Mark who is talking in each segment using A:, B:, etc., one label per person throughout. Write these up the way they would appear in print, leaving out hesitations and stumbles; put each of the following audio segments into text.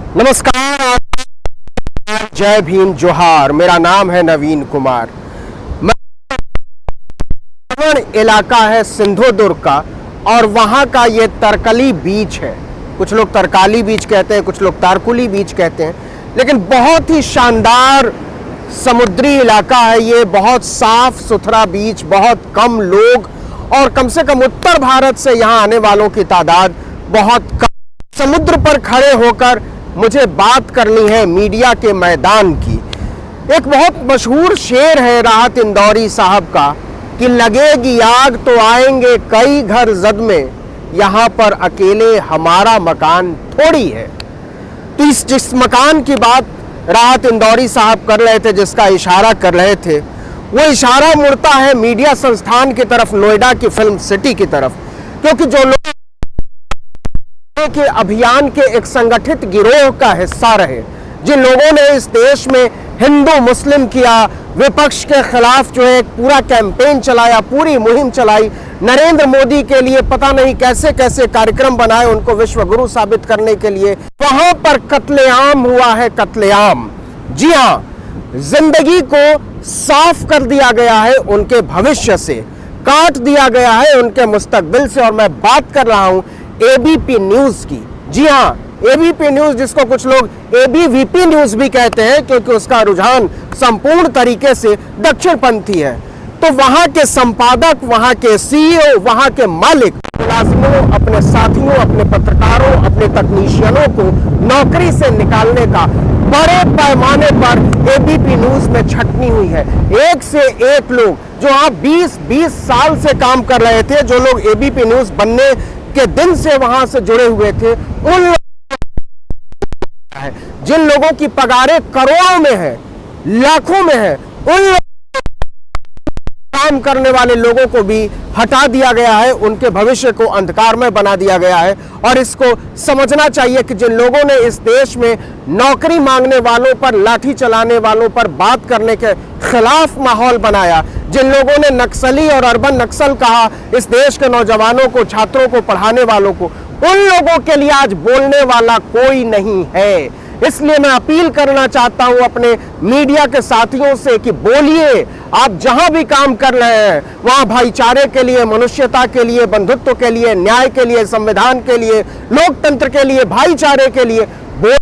A: नमस्कार, जय भीम, जोहार। मेरा नाम है नवीन कुमार। इलाका है सिंधुदुर्ग का और वहां का ये तरकली बीच है। कुछ लोग तरकाली बीच कहते हैं, कुछ लोग तारकुली बीच कहते हैं, लेकिन बहुत ही शानदार समुद्री इलाका है ये। बहुत साफ सुथरा बीच, बहुत कम लोग और कम से कम उत्तर भारत से यहाँ आने वालों की तादाद बहुत कम। समुद्र पर खड़े होकर मुझे बात करनी है मीडिया के मैदान की। एक बहुत मशहूर शेर है राहत इंदौरी साहब का कि लगेगी आग तो आएंगे कई घर जद में, यहाँ पर अकेले हमारा मकान थोड़ी है। तो जिस मकान की बात राहत इंदौरी साहब कर रहे थे, जिसका इशारा कर रहे थे, वो इशारा मुड़ता है मीडिया संस्थान की तरफ, नोएडा की फिल्म सिटी की तरफ। क्योंकि जो लोग के अभियान के एक संगठित गिरोह का हिस्सा रहे, जिन लोगों ने इस देश में हिंदू मुस्लिम किया, विपक्ष के खिलाफ जो है पूरा कैंपेन चलाया, पूरी मुहिम चलाई, नरेंद्र मोदी के लिए पता नहीं कैसे कैसे कार्यक्रम बनाए उनको विश्व गुरु साबित करने के लिए, वहां पर कत्लेआम हुआ है, कत्लेआम। जी हां, जिंदगी को साफ कर दिया गया है उनके भविष्य से, काट दिया गया है उनके मुस्तकबिल से। और मैं बात कर रहा हूं एबीपी न्यूज की। जी हां, एबीपी न्यूज, जिसको कुछ लोग एबीवीपी न्यूज भी कहते हैं क्योंकि उसका रुझान संपूर्ण तरीके से दक्षिणपंथी है। तो वहां के संपादक, वहां के सीईओ, वहां के मालिक मुलाजिमों, अपने साथियों, अपने पत्रकारों, अपने तकनीशियनों को नौकरी से निकालने का बड़े पैमाने पर एबीपी न्यूज में छटनी हुई है। एक से एक लोग जो आप 20-20 साल से काम कर रहे थे, जो लोग एबीपी न्यूज बनने के दिन से वहां से जुड़े हुए थे, उन जिन लोगों की पगारें करोड़ों में है, लाखों में है, उन काम करने वाले लोगों को भी हटा दिया गया है, उनके भविष्य को अंधकार में बना दिया गया है। और इसको समझना चाहिए कि जिन लोगों ने इस देश में नौकरी मांगने वालों पर, लाठी चलाने वालों पर बात करने के खिलाफ माहौल बनाया, जिन लोगों ने नक्सली और अर्बन नक्सल कहा इस देश के नौजवानों को, छात्रों को, पढ़ाने वालों को, उन लोगों के लिए आज बोलने वाला कोई नहीं है। इसलिए मैं अपील करना चाहता हूं अपने मीडिया के साथियों से कि बोलिए, आप जहां भी काम कर रहे हैं वहां भाईचारे के लिए, मनुष्यता के लिए, बंधुत्व के लिए, न्याय के लिए, संविधान के लिए, लोकतंत्र के लिए, भाईचारे के लिए बोलिए।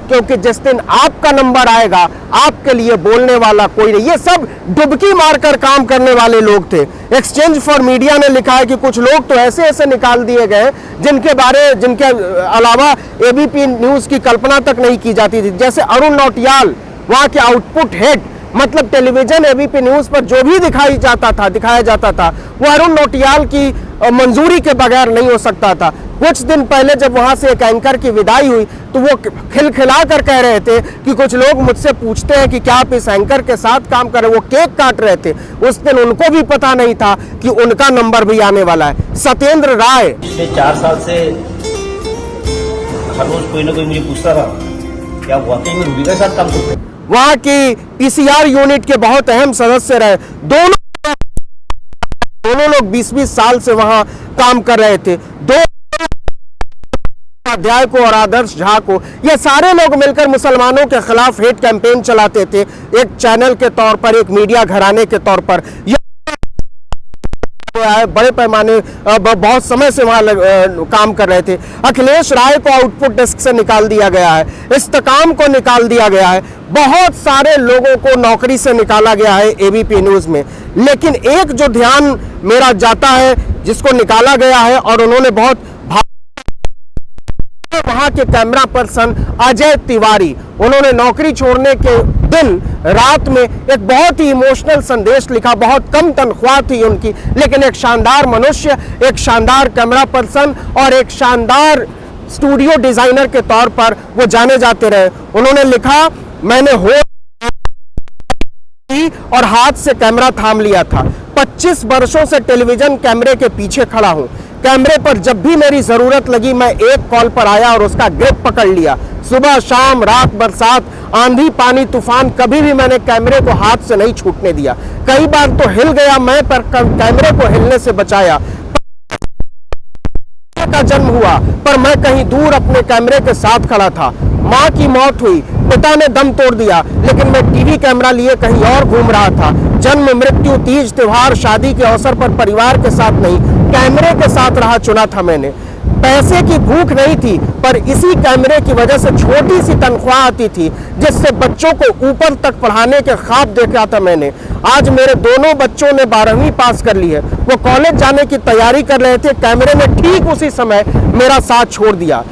A: क्योंकि जिस दिन आपका नंबर आएगा आपके लिए बोलने वाला कोई नहीं। ये सब डुबकी मारकर काम करने वाले लोग थे। एक्सचेंज फॉर मीडिया ने लिखा है कि कुछ लोग तो ऐसे ऐसे निकाल दिए गए जिनके अलावा एबीपी न्यूज की कल्पना तक नहीं की जाती थी। जैसे अरुण नौटियाल, वहां के आउटपुट हेड, मतलब टेलीविजन एबीपी न्यूज पर जो भी दिखाया जाता था वो अरुण नौटियाल की मंजूरी के बगैर नहीं हो सकता था। कुछ दिन पहले जब वहां से एक एंकर की विदाई हुई तो वो खिलखिला कर कह रहे थे कि कुछ लोग मुझसे पूछते हैं कि क्या आप इस एंकर के साथ काम कर रहे हैं। वो केक काट रहे थे। उस दिन उनको भी पता नहीं था कि उनका नंबर भी आने वाला है। सत्येंद्र राय,
B: पिछले 4 साल से हर रोज कोई ना कोई मुझे पूछता था कि आप वाकई में रूबी के साथ काम करते हैं।
A: वहां की पीसीआर यूनिट के बहुत अहम सदस्य रहे। दोनों लोग 20-20 साल से वहां काम कर रहे थे। दो अध्याय को और आदर्श झा को, ये सारे लोग मिलकर मुसलमानों के खिलाफ हेट कैंपेन चलाते थे, एक चैनल के तौर पर, एक मीडिया घराने के तौर पर। बड़े पैमाने बहुत समय से वहां काम कर रहे थे। अखिलेश राय को आउटपुट डेस्क से निकाल दिया गया है, इस्तेकाम को निकाल दिया गया है, बहुत सारे लोगों को नौकरी से निकाला गया है एबीपी न्यूज में। लेकिन एक जो ध्यान मेरा जाता है, जिसको निकाला गया है और उन्होंने बहुत, वहां के कैमरा पर्सन अजय तिवारी, उन्होंने नौकरी छोड़ने के दिन रात में एक बहुत ही इमोशनल संदेश लिखा। बहुत कम तनख्वाह थी उनकी, लेकिन एक शानदार मनुष्य, एक शानदार कैमरा पर्सन और एक शानदार स्टूडियो डिजाइनर के तौर पर वो जाने जाते रहे। उन्होंने लिखा, मैंने और हाथ से कैमरा थाम लिया था। 25 वर्षों से टेलीविजन कैमरे के पीछे खड़ा हूं। कैमरे पर जब भी मेरी जरूरत लगी मैं एक कॉल पर आया और उसका ग्रिप पकड़ लिया। सुबह शाम, रात, बरसात, आंधी, पानी, तूफान, कभी भी मैंने कैमरे को हाथ से नहीं छूटने दिया। कई बार तो हिल गया मैं, पर कैमरे को हिलने से बचाया। का जन्म हुआ, पर मैं कहीं दूर अपने कैमरे के साथ खड़ा था। माँ की मौत हुई, पिता ने दम तोड़ दिया, लेकिन मैं टीवी कैमरा लिए कहीं और घूम रहा था। जन्म, मृत्यु, तीज, त्योहार, शादी के अवसर पर परिवार के साथ नहीं, कैमरे के साथ राह चुना था मैंने। पैसे की भूख नहीं थी, पर इसी कैमरे की वजह से छोटी सी तनख्वाह आती थी, जिससे बच्चों को ऊपर तक पढ़ाने के ख्वाब देखा था मैंने। आज मेरे दोनों बच्चों ने 12वीं पास कर ली है, वो कॉलेज जाने की तैयारी कर रहे थे। कैमरे ने ठीक उसी समय मेरा साथ छोड़ दिया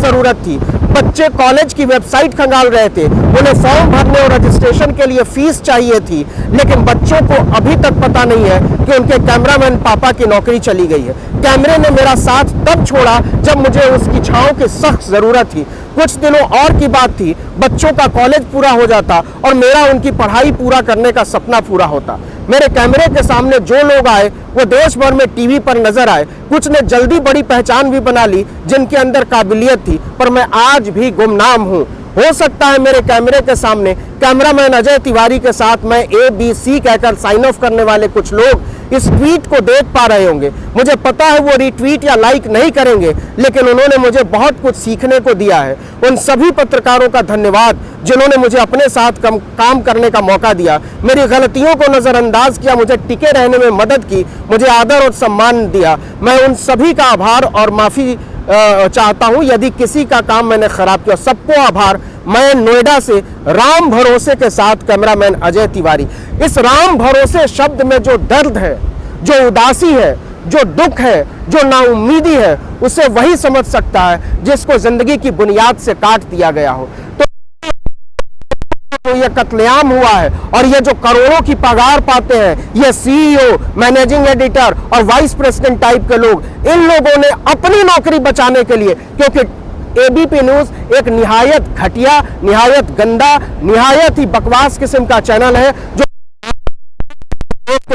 A: जरूरत थी। बच्चे कॉलेज की वेबसाइट खंगाल रहे थे, उन्हें फॉर्म भरने और रजिस्ट्रेशन के लिए फीस चाहिए थी, लेकिन बच्चों को अभी तक पता नहीं है कि उनके कैमरामैन पापा की नौकरी चली गई है। कैमरे ने मेरा साथ तब छोड़ा जब मुझे उसकी छांव की सख्त जरूरत थी। कुछ दिनों और की बात थी, बच्चों का कॉलेज पूरा हो जाता और मेरा उनकी पढ़ाई पूरा करने का सपना पूरा होता। मेरे कैमरे के सामने जो लोग आए वो देश भर में टीवी पर नजर आए। कुछ ने जल्दी बड़ी पहचान भी बना ली, जिनके अंदर काबिलियत थी, पर मैं आज भी गुमनाम हूँ। हो सकता है मेरे कैमरे के सामने कैमरामैन अजय तिवारी के साथ मैं ABC कहकर साइन ऑफ करने वाले कुछ लोग इस ट्वीट को देख पा रहे होंगे। मुझे पता है वो रीट्वीट या लाइक नहीं करेंगे, लेकिन उन्होंने मुझे बहुत कुछ सीखने को दिया है। उन सभी पत्रकारों का धन्यवाद जिन्होंने मुझे अपने साथ काम करने का मौका दिया, मेरी गलतियों को नजरअंदाज किया, मुझे टिके रहने में मदद की, मुझे आदर और सम्मान दिया। मैं उन सभी का आभार और माफी चाहता हूं यदि किसी का काम मैंने खराब किया। सबको आभार। मैं नोएडा से राम भरोसे के साथ कैमरामैन अजय तिवारी। इस राम भरोसे शब्द में जो दर्द है, जो उदासी है, जो दुख है, जो नाउम्मीदी है, उसे वही समझ सकता है जिसको जिंदगी की बुनियाद से काट दिया गया हो। तो ये कत्लेआम हुआ है, और ये जो करोड़ों की पगार पाते हैं, ये CEO, मैनेजिंग एडिटर और वाइस प्रेसिडेंट टाइप के लोग, इन लोगों ने अपनी नौकरी बचाने के लिए, क्योंकि ABP न्यूज एक निहायत घटिया, निहायत गंदा, निहायत ही बकवास किस्म का चैनल है जो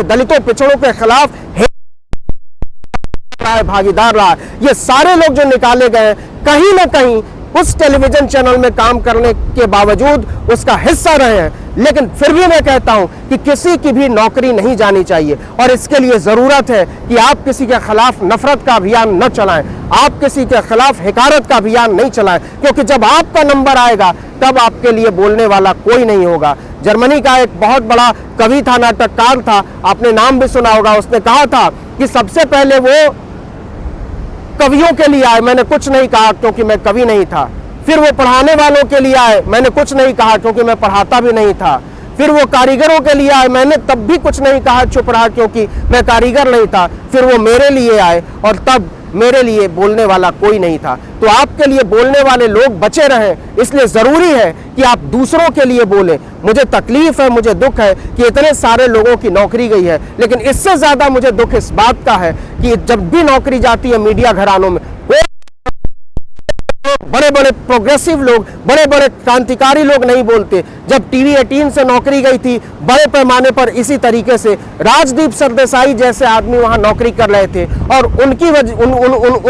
A: दलितों पिछड़ों के खिलाफ भागीदार रहा। ये सारे लोग जो निकाले गए कहीं ना कहीं उस टेलीविजन चैनल में काम करने के बावजूद उसका हिस्सा रहे हैं, लेकिन फिर भी मैं कहता हूं कि किसी की भी नौकरी नहीं जानी चाहिए। और इसके लिए जरूरत है कि आप किसी के खिलाफ नफरत का अभियान न चलाएं, आप किसी के खिलाफ हिकारत का अभियान नहीं चलाएं, क्योंकि जब आपका नंबर आएगा तब आपके लिए बोलने वाला कोई नहीं होगा। जर्मनी का एक बहुत बड़ा कवि था, नाटककार था, आपने नाम भी सुना होगा। उसने कहा था कि सबसे पहले वो कवियों के लिए आए, मैंने कुछ नहीं कहा क्योंकि मैं कवि नहीं था। फिर वो पढ़ाने वालों के लिए आए, मैंने कुछ नहीं कहा क्योंकि मैं पढ़ाता भी नहीं था। फिर वो कारीगरों के लिए आए, मैंने तब भी कुछ नहीं कहा, चुप रहा क्योंकि मैं कारीगर नहीं था। फिर वो मेरे लिए आए और तब मेरे लिए बोलने वाला कोई नहीं था। तो आपके लिए बोलने वाले लोग बचे रहें, इसलिए जरूरी है कि आप दूसरों के लिए बोलें। मुझे तकलीफ है, मुझे दुख है कि इतने सारे लोगों की नौकरी गई है, लेकिन इससे ज्यादा मुझे दुख इस बात का है कि जब भी नौकरी जाती है मीडिया घरानों में, बड़े बड़े प्रोग्रेसिव लोग, बड़े बड़े क्रांतिकारी लोग नहीं बोलते। जब TV 18 से नौकरी गई थी, बड़े पैमाने पर इसी तरीके से राजदीप सरदेसाई जैसे आदमी वहां नौकरी कर रहे थे, और उनकी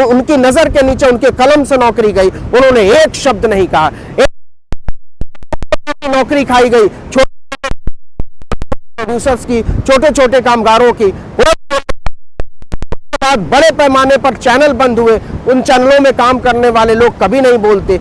A: उनकी नजर के नीचे उनके कलम से नौकरी गई, उन्होंने एक शब्द नहीं कहा। नौकरी खाई गई छोटे प्रोड्यूसर्स की, छोटे छोटे कामगारों की, बड़े पैमाने पर चैनल बंद हुए, उन चैनलों में काम करने वाले लोग कभी नहीं बोलते।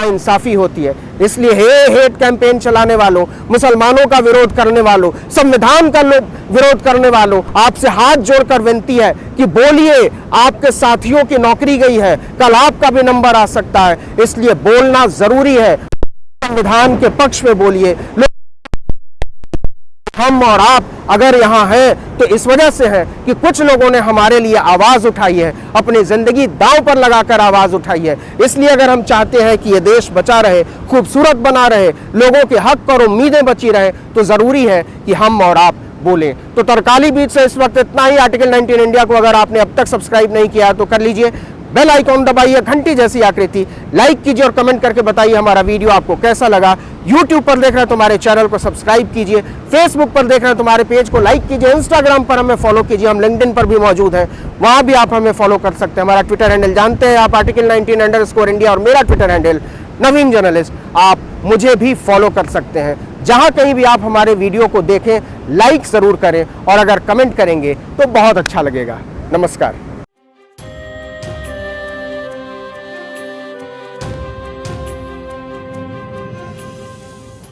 A: इंसाफी होती है। इसलिए हेट कैंपेन चलाने वालों, मुसलमानों का विरोध करने वालों, संविधान का विरोध करने वालों, आपसे हाथ जोड़कर विनती है कि बोलिए। आपके साथियों की नौकरी गई है, कल आपका भी नंबर आ सकता है, इसलिए बोलना जरूरी है। संविधान के पक्ष में बोलिए। हम और आप अगर यहाँ हैं तो इस वजह से है कि कुछ लोगों ने हमारे लिए आवाज उठाई है, अपनी जिंदगी दांव पर लगाकर आवाज उठाई है। इसलिए अगर हम चाहते हैं कि ये देश बचा रहे, खूबसूरत बना रहे, लोगों के हक और उम्मीदें बची रहे, तो जरूरी है कि हम और आप बोलें। तो तरकाली बीच से इस वक्त इतना ही। आर्टिकल 19 इंडिया को अगर आपने अब तक सब्सक्राइब नहीं किया तो कर लीजिए, बेल आइकॉन दबाइए, घंटी जैसी आकृति, लाइक कीजिए और कमेंट करके बताइए हमारा वीडियो आपको कैसा लगा। YouTube पर देख रहे हैं तो हमारे चैनल को सब्सक्राइब कीजिए, Facebook पर देख रहे हैं तो हमारे पेज को लाइक कीजिए, Instagram पर हमें फॉलो कीजिए, हम LinkedIn पर भी मौजूद हैं, वहां भी आप हमें फॉलो कर सकते हैं। हमारा ट्विटर हैंडल जानते हैं आप, आर्टिकल 19_India, और मेरा ट्विटर हैंडल नवीन जर्नलिस्ट। आप मुझे भी फॉलो कर सकते हैं। जहां कहीं भी आप हमारे वीडियो को देखें लाइक ज़रूर करें और अगर कमेंट करेंगे तो बहुत अच्छा लगेगा। नमस्कार।